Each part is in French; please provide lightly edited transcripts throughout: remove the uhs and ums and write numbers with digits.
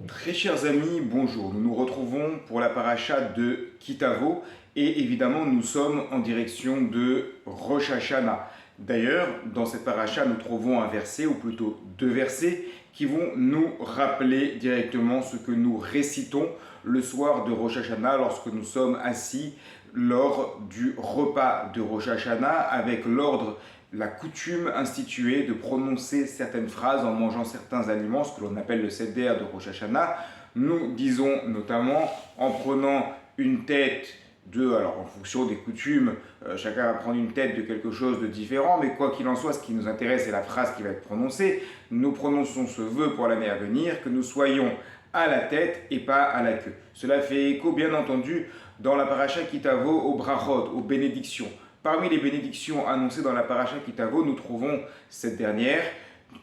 Très chers amis, bonjour. Nous nous retrouvons pour la paracha de Kitavo et évidemment nous sommes en direction de Rosh Hashanah. D'ailleurs, dans cette paracha, nous trouvons un verset, ou plutôt deux versets, qui vont nous rappeler directement ce que nous récitons le soir de Rosh Hashanah lorsque nous sommes assis lors du repas de Rosh Hashanah avec l'ordre, la coutume instituée de prononcer certaines phrases en mangeant certains aliments, ce que l'on appelle le seder de Rosh Hashanah. Nous disons notamment en prenant une tête alors en fonction des coutumes, chacun va prendre une tête de quelque chose de différent, mais quoi qu'il en soit, ce qui nous intéresse, c'est la phrase qui va être prononcée. Nous prononçons ce vœu pour l'année à venir, que nous soyons à la tête et pas à la queue. Cela fait écho, bien entendu, dans la paracha Kitavo aux brachot, aux bénédictions. Parmi les bénédictions annoncées dans la paracha Kitavo, nous trouvons cette dernière,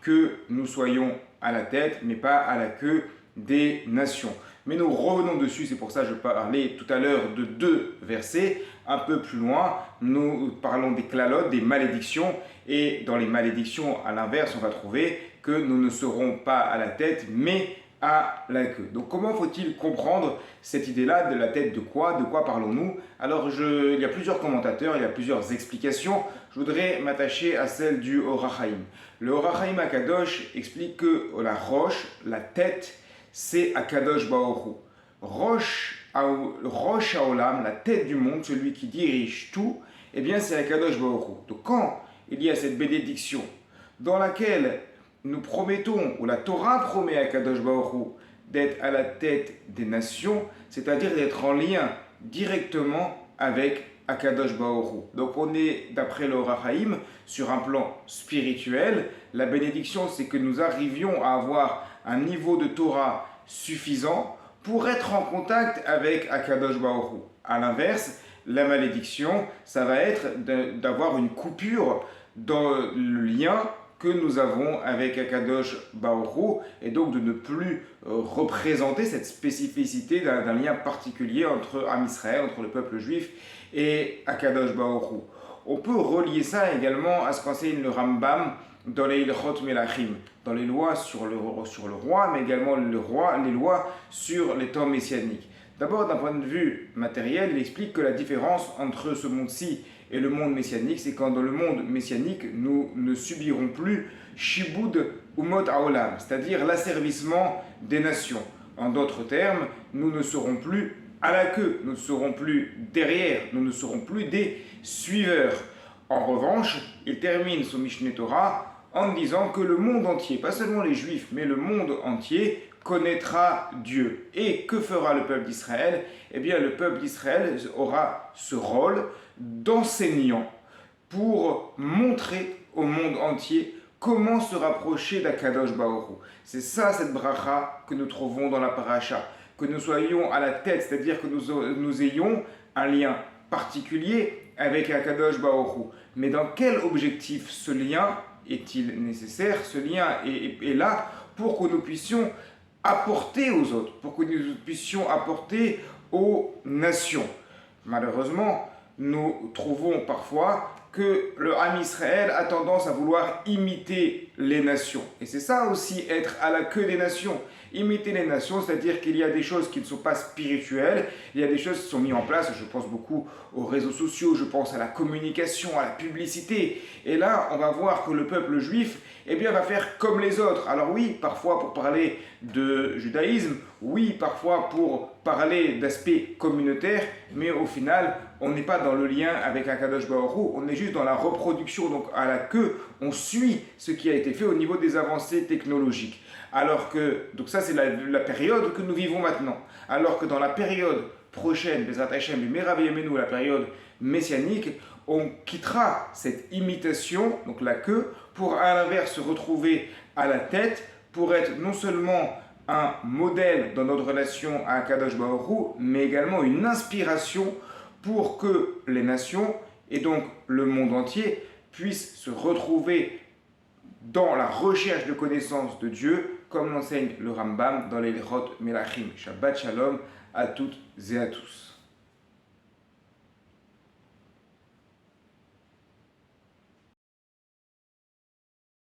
que nous soyons à la tête, mais pas à la queue des nations. Mais nous revenons dessus, c'est pour ça que je parlais tout à l'heure de deux versets. Un peu plus loin, nous parlons des klalotes, des malédictions. Et dans les malédictions, à l'inverse, on va trouver que nous ne serons pas à la tête, mais à la queue. Donc comment faut-il comprendre cette idée-là de la tête de quoi? De quoi parlons-nous? Alors il y a plusieurs commentateurs, il y a plusieurs explications. Je voudrais m'attacher à celle du Or HaChaim. Le Or HaChaim Akadosh explique que la roche, la tête, c'est Akadosh Baruch Hu. Rosh Haolam, la tête du monde, celui qui dirige tout, eh bien c'est Akadosh Baruch Hu. Donc quand il y a cette bénédiction dans laquelle nous promettons, ou la Torah promet à Kadosh Baruch Hu d'être à la tête des nations, c'est-à-dire d'être en lien directement avec Akadosh Baruch Hu. Donc on est, d'après le Or HaChaim, sur un plan spirituel. La bénédiction, c'est que nous arrivions à avoir un niveau de Torah suffisant pour être en contact avec Akadosh Baruch Hu. A l'inverse, la malédiction, ça va être d'avoir une coupure dans le lien que nous avons avec Akadosh Baruch Hu, et donc de ne plus représenter cette spécificité d'un lien particulier entre Am Israël, entre le peuple juif et Akadosh Baruch Hu. On peut relier ça également à ce qu'enseigne le Rambam dans les Ilchot Melachim, dans les lois sur le roi, mais également les lois sur les temps messianiques. D'abord, d'un point de vue matériel, il explique que la différence entre ce monde-ci et le monde messianique, c'est quand dans le monde messianique, nous ne subirons plus Shibud Umot Haolam, c'est-à-dire l'asservissement des nations. En d'autres termes, nous ne serons plus à la queue, nous ne serons plus derrière, nous ne serons plus des suiveurs. En revanche, il termine son Mishneh Torah en disant que le monde entier, pas seulement les Juifs, mais le monde entier, connaîtra Dieu. Et que fera le peuple d'Israël? Eh bien, le peuple d'Israël aura ce rôle d'enseignant pour montrer au monde entier comment se rapprocher d'Akadosh Baruch Hu. C'est ça, cette bracha que nous trouvons dans la paracha. Que nous soyons à la tête, c'est-à-dire que nous ayons un lien particulier avec Akadosh Baruch Hu. Mais dans quel objectif ce lien est-il nécessaire? Ce lien est là pour que nous puissions apporter aux autres, pour que nous puissions apporter aux nations. Malheureusement, nous trouvons parfois que le Ham Israël a tendance à vouloir imiter les nations. Et c'est ça aussi, être à la queue des nations. Imiter les nations, c'est-à-dire qu'il y a des choses qui ne sont pas spirituelles, il y a des choses qui sont mises en place, je pense beaucoup aux réseaux sociaux, je pense à la communication, à la publicité. Et là, on va voir que le peuple juif, eh bien, va faire comme les autres. Alors oui, parfois pour parler de judaïsme, oui, parfois pour parler d'aspect communautaire, mais au final, on n'est pas dans le lien avec Akadosh Baruch Hu, on est juste dans la reproduction, donc à la queue, on suit ce qui a été fait au niveau des avancées technologiques. Alors que, donc ça c'est la période que nous vivons maintenant, alors que dans la période prochaine, Bezrat Hashem, la période messianique, on quittera cette imitation, donc la queue, pour à l'inverse se retrouver à la tête, pour être non seulement un modèle dans notre relation à Akadosh Baruch Hu, mais également une inspiration pour que les nations, et donc le monde entier, puissent se retrouver dans la recherche de connaissance de Dieu, comme l'enseigne le Rambam dans les Ilchot Melachim. Shabbat Shalom à toutes et à tous.